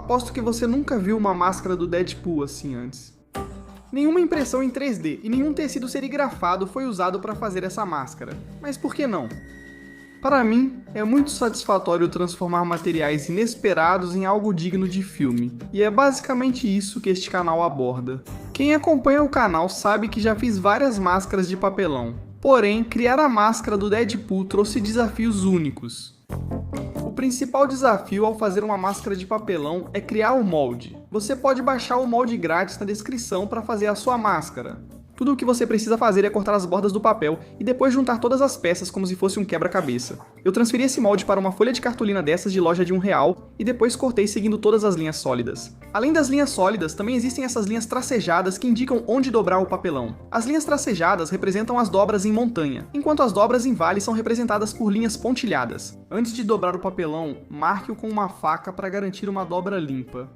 Aposto que você nunca viu uma máscara do Deadpool assim antes. Nenhuma impressão em 3D e nenhum tecido serigrafado foi usado para fazer essa máscara. Mas por que não? Para mim, é muito satisfatório transformar materiais inesperados em algo digno de filme, e é basicamente isso que este canal aborda. Quem acompanha o canal sabe que já fiz várias máscaras de papelão, porém, criar a máscara do Deadpool trouxe desafios únicos. O principal desafio ao fazer uma máscara de papelão é criar o molde. Você pode baixar o molde grátis na descrição para fazer a sua máscara. Tudo o que você precisa fazer é cortar as bordas do papel e depois juntar todas as peças como se fosse um quebra-cabeça. Eu transferi esse molde para uma folha de cartolina dessas de loja de R$1 e depois cortei seguindo todas as linhas sólidas. Além das linhas sólidas, também existem essas linhas tracejadas que indicam onde dobrar o papelão. As linhas tracejadas representam as dobras em montanha, enquanto as dobras em vale são representadas por linhas pontilhadas. Antes de dobrar o papelão, marque-o com uma faca para garantir uma dobra limpa.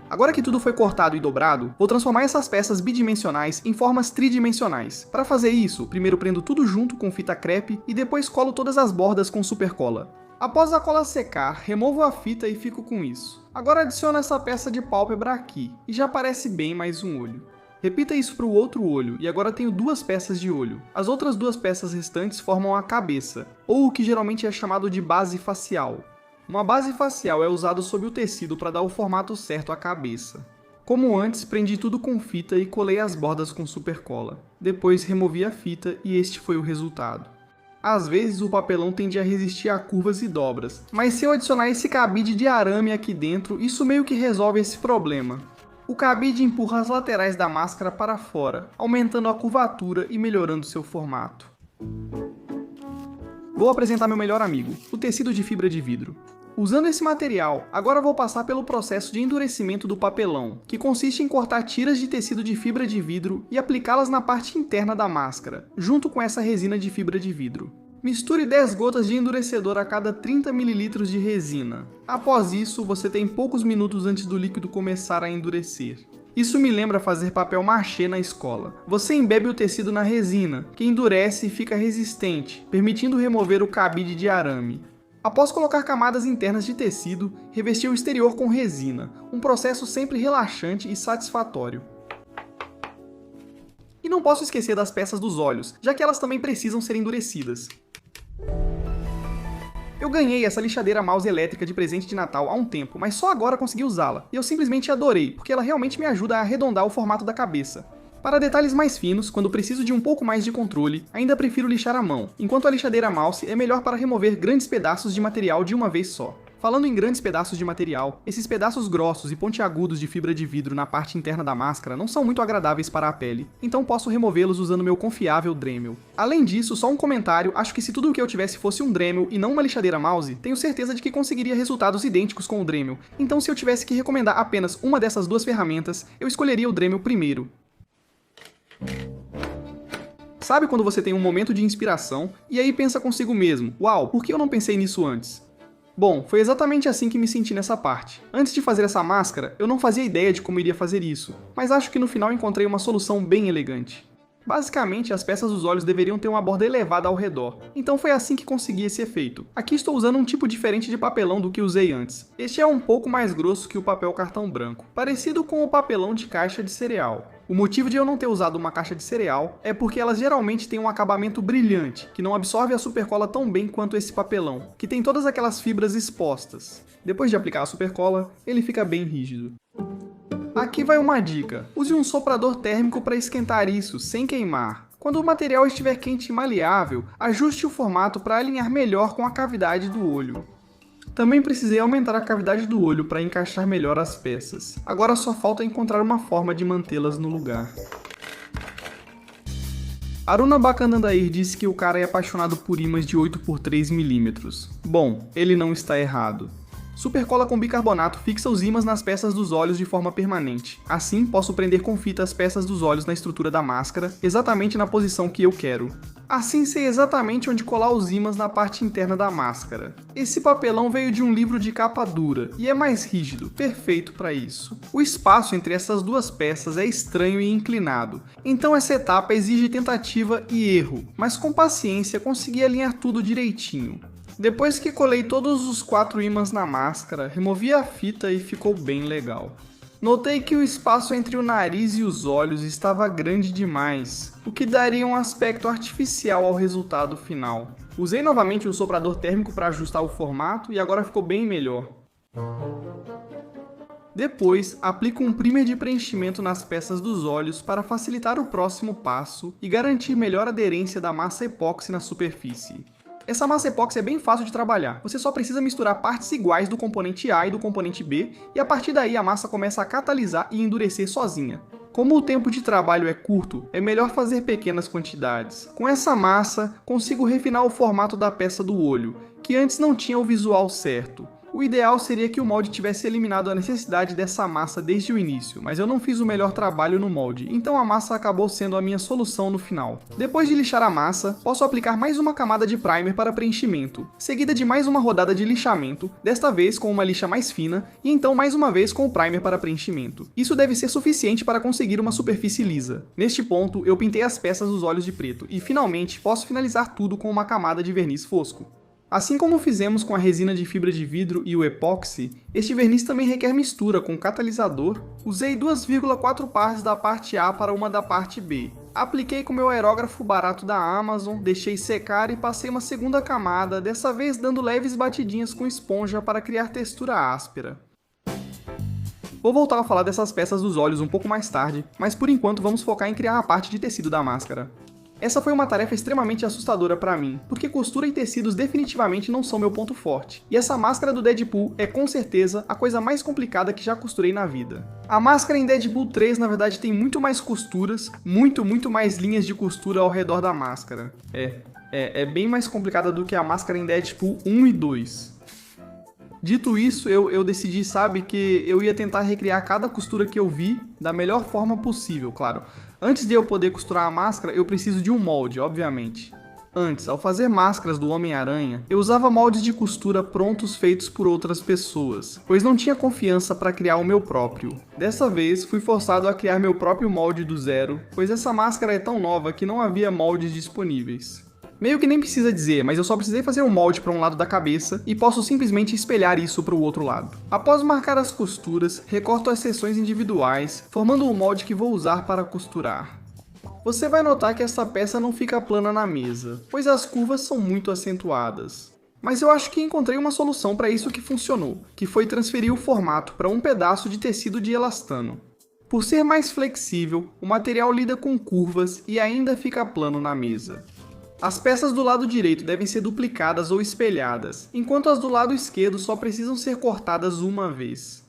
Agora que tudo foi cortado e dobrado, vou transformar essas peças bidimensionais em formas tridimensionais. Para fazer isso, primeiro prendo tudo junto com fita crepe e depois colo todas as bordas com super cola. Após a cola secar, removo a fita e fico com isso. Agora adiciono essa peça de pálpebra aqui, e já parece bem mais um olho. Repita isso para o outro olho, e agora tenho duas peças de olho. As outras duas peças restantes formam a cabeça, ou o que geralmente é chamado de base facial. Uma base facial é usada sobre o tecido para dar o formato certo à cabeça. Como antes, prendi tudo com fita e colei as bordas com super cola. Depois removi a fita e este foi o resultado. Às vezes o papelão tende a resistir a curvas e dobras, mas se eu adicionar esse cabide de arame aqui dentro, isso meio que resolve esse problema. O cabide empurra as laterais da máscara para fora, aumentando a curvatura e melhorando seu formato. Vou apresentar meu melhor amigo, o tecido de fibra de vidro. Usando esse material, agora vou passar pelo processo de endurecimento do papelão, que consiste em cortar tiras de tecido de fibra de vidro e aplicá-las na parte interna da máscara, junto com essa resina de fibra de vidro. Misture 10 gotas de endurecedor a cada 30 ml de resina. Após isso, você tem poucos minutos antes do líquido começar a endurecer. Isso me lembra fazer papel machê na escola. Você embebe o tecido na resina, que endurece e fica resistente, permitindo remover o cabide de arame. Após colocar camadas internas de tecido, revestir o exterior com resina, um processo sempre relaxante e satisfatório. E não posso esquecer das peças dos olhos, já que elas também precisam ser endurecidas. Eu ganhei essa lixadeira mouse elétrica de presente de Natal há um tempo, mas só agora consegui usá-la, e eu simplesmente adorei, porque ela realmente me ajuda a arredondar o formato da cabeça. Para detalhes mais finos, quando preciso de um pouco mais de controle, ainda prefiro lixar à mão, enquanto a lixadeira mouse é melhor para remover grandes pedaços de material de uma vez só. Falando em grandes pedaços de material, esses pedaços grossos e pontiagudos de fibra de vidro na parte interna da máscara não são muito agradáveis para a pele, então posso removê-los usando meu confiável Dremel. Além disso, só um comentário, acho que se tudo o que eu tivesse fosse um Dremel e não uma lixadeira mouse, tenho certeza de que conseguiria resultados idênticos com o Dremel, então se eu tivesse que recomendar apenas uma dessas duas ferramentas, eu escolheria o Dremel primeiro. Sabe quando você tem um momento de inspiração e aí pensa consigo mesmo, uau, por que eu não pensei nisso antes? Bom, foi exatamente assim que me senti nessa parte. Antes de fazer essa máscara, eu não fazia ideia de como iria fazer isso, mas acho que no final encontrei uma solução bem elegante. Basicamente, as peças dos olhos deveriam ter uma borda elevada ao redor, então foi assim que consegui esse efeito. Aqui estou usando um tipo diferente de papelão do que usei antes. Este é um pouco mais grosso que o papel cartão branco, parecido com o papelão de caixa de cereal. O motivo de eu não ter usado uma caixa de cereal é porque elas geralmente têm um acabamento brilhante, que não absorve a supercola tão bem quanto esse papelão, que tem todas aquelas fibras expostas. Depois de aplicar a supercola, ele fica bem rígido. Aqui vai uma dica, use um soprador térmico para esquentar isso, sem queimar. Quando o material estiver quente e maleável, ajuste o formato para alinhar melhor com a cavidade do olho. Também precisei aumentar a cavidade do olho para encaixar melhor as peças. Agora só falta encontrar uma forma de mantê-las no lugar. Aruna Bacandandair disse que o cara é apaixonado por ímãs de 8 por 3 mm. Bom, ele não está errado. Supercola com bicarbonato fixa os ímãs nas peças dos olhos de forma permanente. Assim, posso prender com fita as peças dos olhos na estrutura da máscara, exatamente na posição que eu quero. Assim sei exatamente onde colar os ímãs na parte interna da máscara. Esse papelão veio de um livro de capa dura, e é mais rígido, perfeito para isso. O espaço entre essas duas peças é estranho e inclinado, então essa etapa exige tentativa e erro, mas com paciência consegui alinhar tudo direitinho. Depois que colei todos os 4 ímãs na máscara, removi a fita e ficou bem legal. Notei que o espaço entre o nariz e os olhos estava grande demais, o que daria um aspecto artificial ao resultado final. Usei novamente o soprador térmico para ajustar o formato e agora ficou bem melhor. Depois, aplico um primer de preenchimento nas peças dos olhos para facilitar o próximo passo e garantir melhor aderência da massa epóxi na superfície. Essa massa epóxi é bem fácil de trabalhar, você só precisa misturar partes iguais do componente A e do componente B, e a partir daí a massa começa a catalisar e endurecer sozinha. Como o tempo de trabalho é curto, é melhor fazer pequenas quantidades. Com essa massa, consigo refinar o formato da peça do olho, que antes não tinha o visual certo. O ideal seria que o molde tivesse eliminado a necessidade dessa massa desde o início, mas eu não fiz o melhor trabalho no molde, então a massa acabou sendo a minha solução no final. Depois de lixar a massa, posso aplicar mais uma camada de primer para preenchimento, seguida de mais uma rodada de lixamento, desta vez com uma lixa mais fina, e então mais uma vez com o primer para preenchimento. Isso deve ser suficiente para conseguir uma superfície lisa. Neste ponto, eu pintei as peças dos olhos de preto, e finalmente posso finalizar tudo com uma camada de verniz fosco. Assim como fizemos com a resina de fibra de vidro e o epóxi, este verniz também requer mistura com catalisador. Usei 2,4 partes da parte A para uma da parte B. Apliquei com meu aerógrafo barato da Amazon, deixei secar e passei uma segunda camada, dessa vez dando leves batidinhas com esponja para criar textura áspera. Vou voltar a falar dessas peças dos olhos um pouco mais tarde, mas por enquanto vamos focar em criar a parte de tecido da máscara. Essa foi uma tarefa extremamente assustadora para mim, porque costura e tecidos definitivamente não são meu ponto forte, e essa máscara do Deadpool é com certeza a coisa mais complicada que já costurei na vida. A máscara em Deadpool 3 na verdade tem muito mais costuras, muito mais linhas de costura ao redor da máscara. É bem mais complicada do que a máscara em Deadpool 1 e 2. Dito isso, eu decidi, sabe, que eu ia tentar recriar cada costura que eu vi da melhor forma possível, claro. Antes de eu poder costurar a máscara, eu preciso de um molde, obviamente. Antes, ao fazer máscaras do Homem-Aranha, eu usava moldes de costura prontos feitos por outras pessoas, pois não tinha confiança para criar o meu próprio. Dessa vez, fui forçado a criar meu próprio molde do zero, pois essa máscara é tão nova que não havia moldes disponíveis. Meio que nem precisa dizer, mas eu só precisei fazer um molde para um lado da cabeça e posso simplesmente espelhar isso para o outro lado. Após marcar as costuras, recorto as seções individuais, formando um molde que vou usar para costurar. Você vai notar que essa peça não fica plana na mesa, pois as curvas são muito acentuadas. Mas eu acho que encontrei uma solução para isso que funcionou, que foi transferir o formato para um pedaço de tecido de elastano. Por ser mais flexível, o material lida com curvas e ainda fica plano na mesa. As peças do lado direito devem ser duplicadas ou espelhadas, enquanto as do lado esquerdo só precisam ser cortadas uma vez.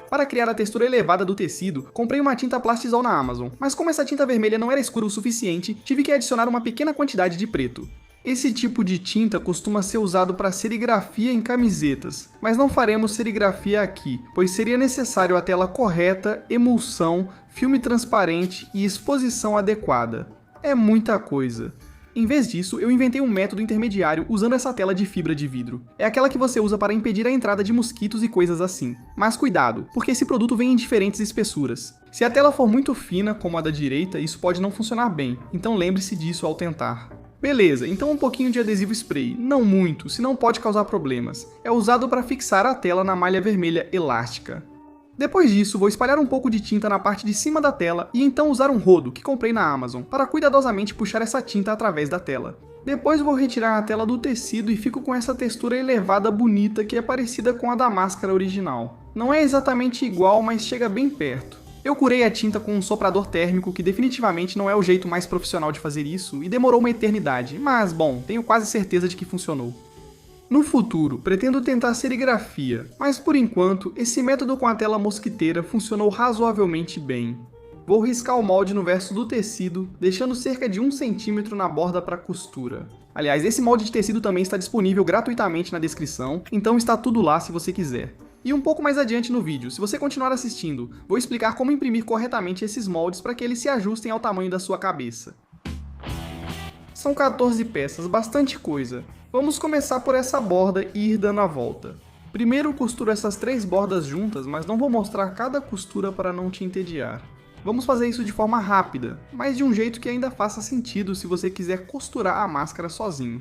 Para criar a textura elevada do tecido, comprei uma tinta Plastisol na Amazon, mas como essa tinta vermelha não era escura o suficiente, tive que adicionar uma pequena quantidade de preto. Esse tipo de tinta costuma ser usado para serigrafia em camisetas, mas não faremos serigrafia aqui, pois seria necessário a tela correta, emulsão, filme transparente e exposição adequada. É muita coisa. Em vez disso, eu inventei um método intermediário usando essa tela de fibra de vidro. É aquela que você usa para impedir a entrada de mosquitos e coisas assim. Mas cuidado, porque esse produto vem em diferentes espessuras. Se a tela for muito fina, como a da direita, isso pode não funcionar bem, então lembre-se disso ao tentar. Beleza, então um pouquinho de adesivo spray, não muito, senão pode causar problemas. É usado para fixar a tela na malha vermelha elástica. Depois disso, vou espalhar um pouco de tinta na parte de cima da tela e então usar um rodo, que comprei na Amazon, para cuidadosamente puxar essa tinta através da tela. Depois vou retirar a tela do tecido e fico com essa textura elevada bonita que é parecida com a da máscara original. Não é exatamente igual, mas chega bem perto. Eu curei a tinta com um soprador térmico, que definitivamente não é o jeito mais profissional de fazer isso, e demorou uma eternidade, mas bom, tenho quase certeza de que funcionou. No futuro, pretendo tentar serigrafia, mas por enquanto, esse método com a tela mosquiteira funcionou razoavelmente bem. Vou riscar o molde no verso do tecido, deixando cerca de 1 cm na borda para costura. Aliás, esse molde de tecido também está disponível gratuitamente na descrição, então está tudo lá se você quiser. E um pouco mais adiante no vídeo, se você continuar assistindo, vou explicar como imprimir corretamente esses moldes para que eles se ajustem ao tamanho da sua cabeça. São 14 peças, bastante coisa. Vamos começar por essa borda e ir dando a volta. Primeiro costuro essas 3 bordas juntas, mas não vou mostrar cada costura para não te entediar. Vamos fazer isso de forma rápida, mas de um jeito que ainda faça sentido se você quiser costurar a máscara sozinho.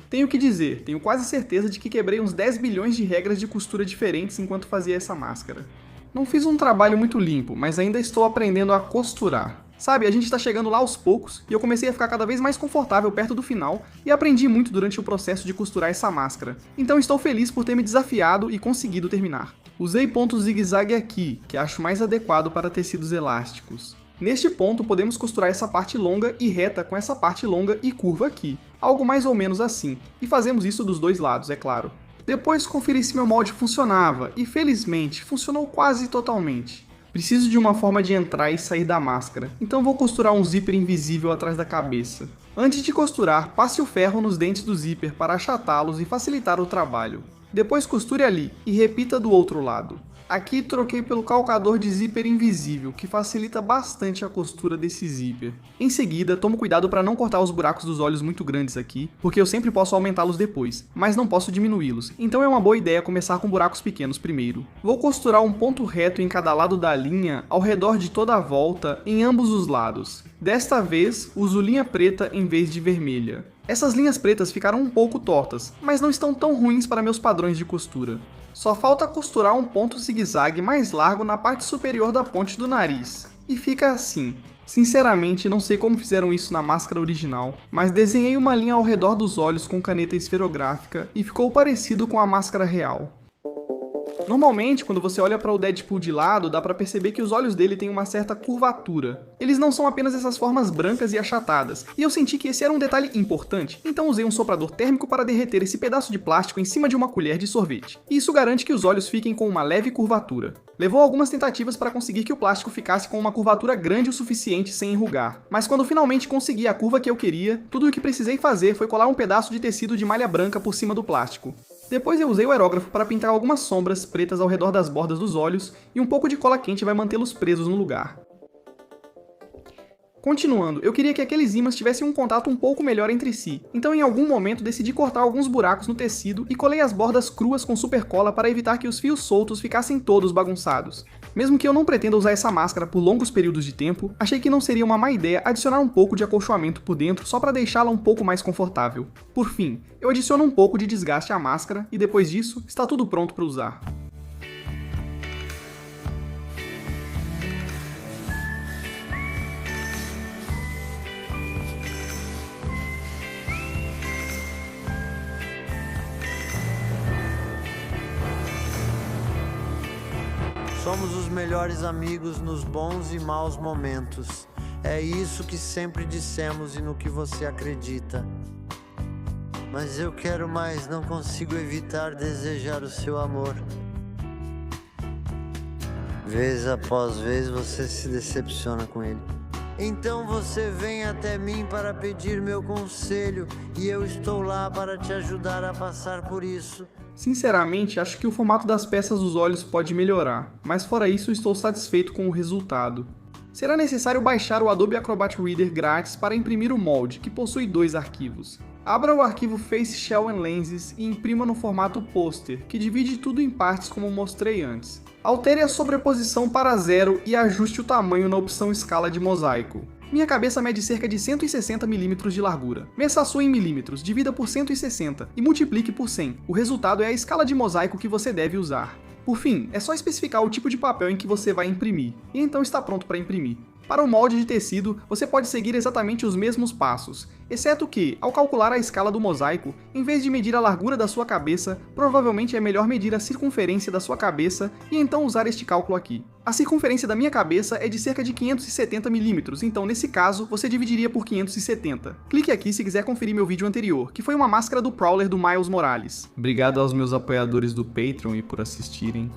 Tenho que dizer, tenho quase certeza de que quebrei uns 10 bilhões de regras de costura diferentes enquanto fazia essa máscara. Não fiz um trabalho muito limpo, mas ainda estou aprendendo a costurar. Sabe, a gente tá chegando lá aos poucos, e eu comecei a ficar cada vez mais confortável perto do final, e aprendi muito durante o processo de costurar essa máscara. Então estou feliz por ter me desafiado e conseguido terminar. Usei ponto zigue-zague aqui, que acho mais adequado para tecidos elásticos. Neste ponto podemos costurar essa parte longa e reta com essa parte longa e curva aqui, algo mais ou menos assim, e fazemos isso dos dois lados, é claro. Depois conferi se meu molde funcionava, e felizmente funcionou quase totalmente. Preciso de uma forma de entrar e sair da máscara, então vou costurar um zíper invisível atrás da cabeça. Antes de costurar, passe o ferro nos dentes do zíper para achatá-los e facilitar o trabalho. Depois costure ali, e repita do outro lado. Aqui troquei pelo calcador de zíper invisível, que facilita bastante a costura desse zíper. Em seguida, tomo cuidado para não cortar os buracos dos olhos muito grandes aqui, porque eu sempre posso aumentá-los depois, mas não posso diminuí-los, então é uma boa ideia começar com buracos pequenos primeiro. Vou costurar um ponto reto em cada lado da linha, ao redor de toda a volta, em ambos os lados. Desta vez, uso linha preta em vez de vermelha. Essas linhas pretas ficaram um pouco tortas, mas não estão tão ruins para meus padrões de costura. Só falta costurar um ponto zigue-zague mais largo na parte superior da ponte do nariz. E fica assim. Sinceramente, não sei como fizeram isso na máscara original, mas desenhei uma linha ao redor dos olhos com caneta esferográfica e ficou parecido com a máscara real. Normalmente, quando você olha para o Deadpool de lado, dá para perceber que os olhos dele têm uma certa curvatura. Eles não são apenas essas formas brancas e achatadas, e eu senti que esse era um detalhe importante, então usei um soprador térmico para derreter esse pedaço de plástico em cima de uma colher de sorvete. E isso garante que os olhos fiquem com uma leve curvatura. Levou algumas tentativas para conseguir que o plástico ficasse com uma curvatura grande o suficiente sem enrugar, mas quando finalmente consegui a curva que eu queria, tudo o que precisei fazer foi colar um pedaço de tecido de malha branca por cima do plástico. Depois eu usei o aerógrafo para pintar algumas sombras pretas ao redor das bordas dos olhos e um pouco de cola quente vai mantê-los presos no lugar. Continuando, eu queria que aqueles ímãs tivessem um contato um pouco melhor entre si, então em algum momento decidi cortar alguns buracos no tecido e colei as bordas cruas com supercola para evitar que os fios soltos ficassem todos bagunçados. Mesmo que eu não pretenda usar essa máscara por longos períodos de tempo, achei que não seria uma má ideia adicionar um pouco de acolchoamento por dentro só para deixá-la um pouco mais confortável. Por fim, eu adiciono um pouco de desgaste à máscara e depois disso, está tudo pronto para usar. Somos os melhores amigos nos bons e maus momentos. É isso que sempre dissemos e no que você acredita. Mas eu quero mais, não consigo evitar desejar o seu amor. Vez após vez você se decepciona com ele. Então você vem até mim para pedir meu conselho e eu estou lá para te ajudar a passar por isso. Sinceramente, acho que o formato das peças dos olhos pode melhorar, mas fora isso estou satisfeito com o resultado. Será necessário baixar o Adobe Acrobat Reader grátis para imprimir o molde, que possui 2 arquivos. Abra o arquivo Face Shell and Lenses e imprima no formato Poster, que divide tudo em partes como mostrei antes. Altere a sobreposição para 0 e ajuste o tamanho na opção Escala de Mosaico. Minha cabeça mede cerca de 160 mm de largura. Meça a sua em milímetros, divida por 160 e multiplique por 100. O resultado é a escala de mosaico que você deve usar. Por fim, é só especificar o tipo de papel em que você vai imprimir, e então está pronto para imprimir. Para o molde de tecido, você pode seguir exatamente os mesmos passos, exceto que, ao calcular a escala do mosaico, em vez de medir a largura da sua cabeça, provavelmente é melhor medir a circunferência da sua cabeça e então usar este cálculo aqui. A circunferência da minha cabeça é de cerca de 570 mm, então nesse caso, você dividiria por 570. Clique aqui se quiser conferir meu vídeo anterior, que foi uma máscara do Prowler do Miles Morales. Obrigado aos meus apoiadores do Patreon e por assistirem.